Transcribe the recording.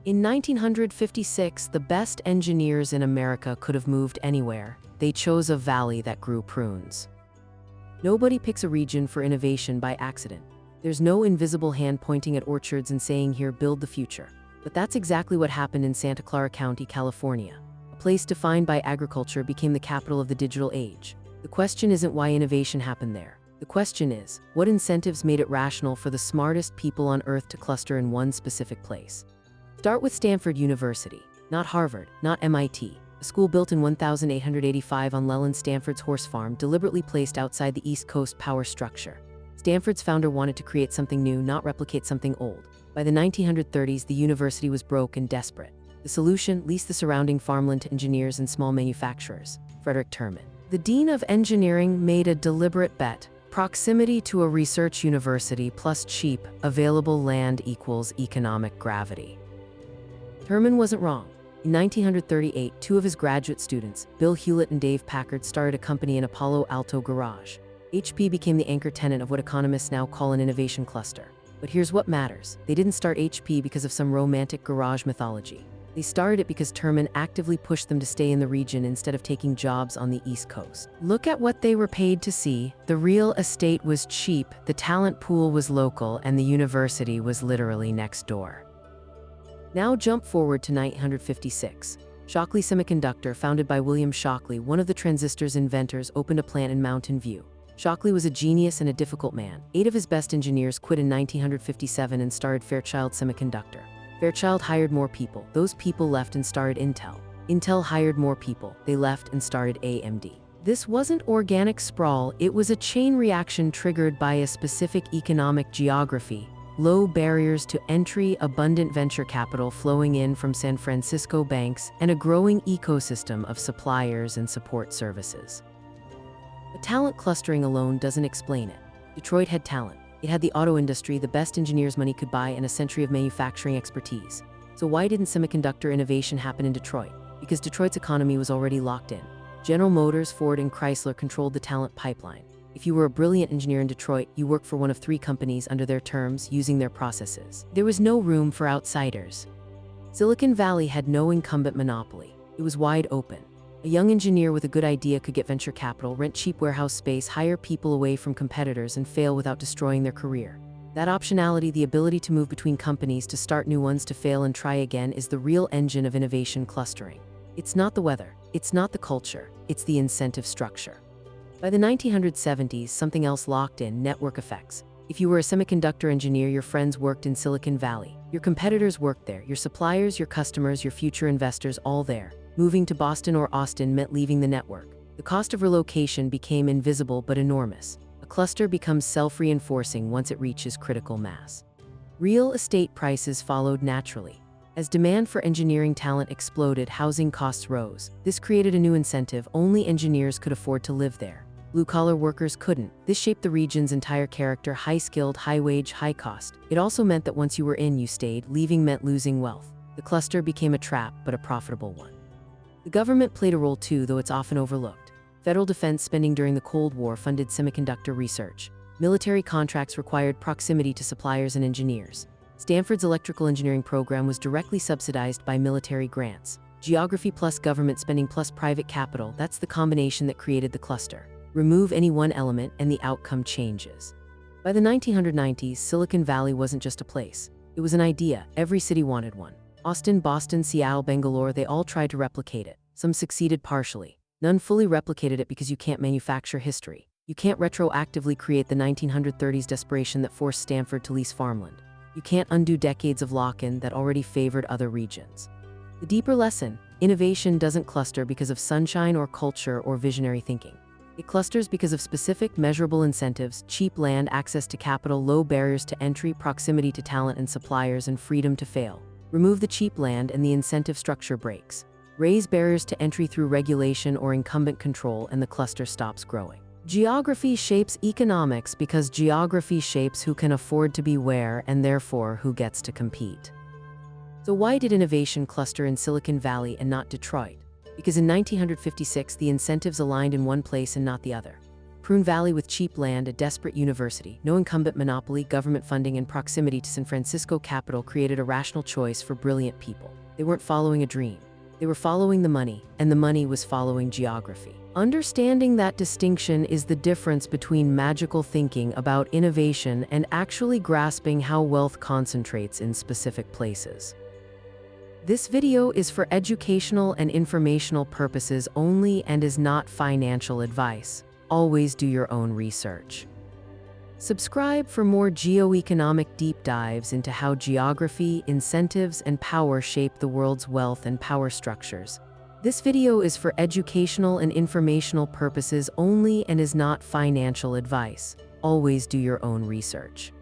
In 1956, the best engineers in America could have moved anywhere. They chose a valley that grew prunes. Nobody picks a region for innovation by accident. There's no invisible hand pointing at orchards and saying, "Here, build the future." But that's exactly what happened in Santa Clara County, California. A place defined by agriculture became the capital of the digital age. The question isn't why innovation happened there. The question is, what incentives made it rational for the smartest people on Earth to cluster in one specific place? Start with Stanford University, not Harvard, not MIT. A school built in 1885 on Leland Stanford's horse farm, deliberately placed outside the East Coast power structure. Stanford's founder wanted to create something new, not replicate something old. By the 1930s, the university was broke and desperate. The solution: lease the surrounding farmland to engineers and small manufacturers. Terman, the dean of engineering, made a deliberate bet. Proximity to a research university plus cheap, available land equals economic gravity. Terman wasn't wrong. In 1938, two of his graduate students, Bill Hewlett and Dave Packard, started a company in a Palo Alto garage. HP became the anchor tenant of what economists now call an innovation cluster. But here's what matters. They didn't start HP because of some romantic garage mythology. They started it because Terman actively pushed them to stay in the region instead of taking jobs on the East Coast. Look at what they were paid to see. The real estate was cheap, the talent pool was local, and the university was literally next door. Now jump forward to 1956. Shockley Semiconductor, founded by William Shockley, one of the transistor's inventors, opened a plant in Mountain View. Shockley was a genius and a difficult man. 8 of his best engineers quit in 1957 and started Fairchild Semiconductor. Fairchild hired more people. Those people left and started Intel. Intel hired more people. They left and started AMD. This wasn't organic sprawl, it was a chain reaction triggered by a specific economic geography. Low barriers to entry, abundant venture capital flowing in from San Francisco banks, and a growing ecosystem of suppliers and support services. But talent clustering alone doesn't explain it. Detroit had talent. It had the auto industry, the best engineers money could buy, and a century of manufacturing expertise. So why didn't semiconductor innovation happen in Detroit? Because Detroit's economy was already locked in. General Motors, Ford, and Chrysler controlled the talent pipeline. If you were a brilliant engineer in Detroit, you worked for one of 3 companies under their terms, using their processes. There was no room for outsiders. Silicon Valley had no incumbent monopoly. It was wide open. A young engineer with a good idea could get venture capital, rent cheap warehouse space, hire people away from competitors, and fail without destroying their career. That optionality, the ability to move between companies, to start new ones, to fail and try again, is the real engine of innovation clustering. It's not the weather, it's not the culture, it's the incentive structure. By the 1970s, something else locked in: network effects. If you were a semiconductor engineer, your friends worked in Silicon Valley. Your competitors worked there, your suppliers, your customers, your future investors, all there. Moving to Boston or Austin meant leaving the network. The cost of relocation became invisible but enormous. A cluster becomes self-reinforcing once it reaches critical mass. Real estate prices followed naturally. As demand for engineering talent exploded, housing costs rose. This created a new incentive: only engineers could afford to live there. Blue-collar workers couldn't. This shaped the region's entire character: high-skilled, high-wage, high-cost. It also meant that once you were in, you stayed. Leaving meant losing wealth. The cluster became a trap, but a profitable one. The government played a role too, though it's often overlooked. Federal defense spending during the Cold War funded semiconductor research. Military contracts required proximity to suppliers and engineers. Stanford's electrical engineering program was directly subsidized by military grants. Geography plus government spending plus private capital, that's the combination that created the cluster. Remove any one element and the outcome changes. By the 1990s, Silicon Valley wasn't just a place. It was an idea. Every city wanted one. Austin, Boston, Seattle, Bangalore, they all tried to replicate it. Some succeeded partially. None fully replicated it because you can't manufacture history. You can't retroactively create the 1930s desperation that forced Stanford to lease farmland. You can't undo decades of lock-in that already favored other regions. The deeper lesson: innovation doesn't cluster because of sunshine or culture or visionary thinking. It clusters because of specific, measurable incentives: cheap land, access to capital, low barriers to entry, proximity to talent and suppliers, and freedom to fail. Remove the cheap land and the incentive structure breaks. Raise barriers to entry through regulation or incumbent control, and the cluster stops growing. Geography shapes economics because geography shapes who can afford to be where, and therefore who gets to compete. So why did innovation cluster in Silicon Valley and not Detroit? Because in 1956, the incentives aligned in one place and not the other. Prune Valley with cheap land, a desperate university, no incumbent monopoly, government funding, and proximity to San Francisco capital created a rational choice for brilliant people. They weren't following a dream. They were following the money, and the money was following geography. Understanding that distinction is the difference between magical thinking about innovation and actually grasping how wealth concentrates in specific places. This video is for educational and informational purposes only and is not financial advice. Always do your own research. Subscribe for more geoeconomic deep dives into how geography, incentives, and power shape the world's wealth and power structures. This video is for educational and informational purposes only and is not financial advice. Always do your own research.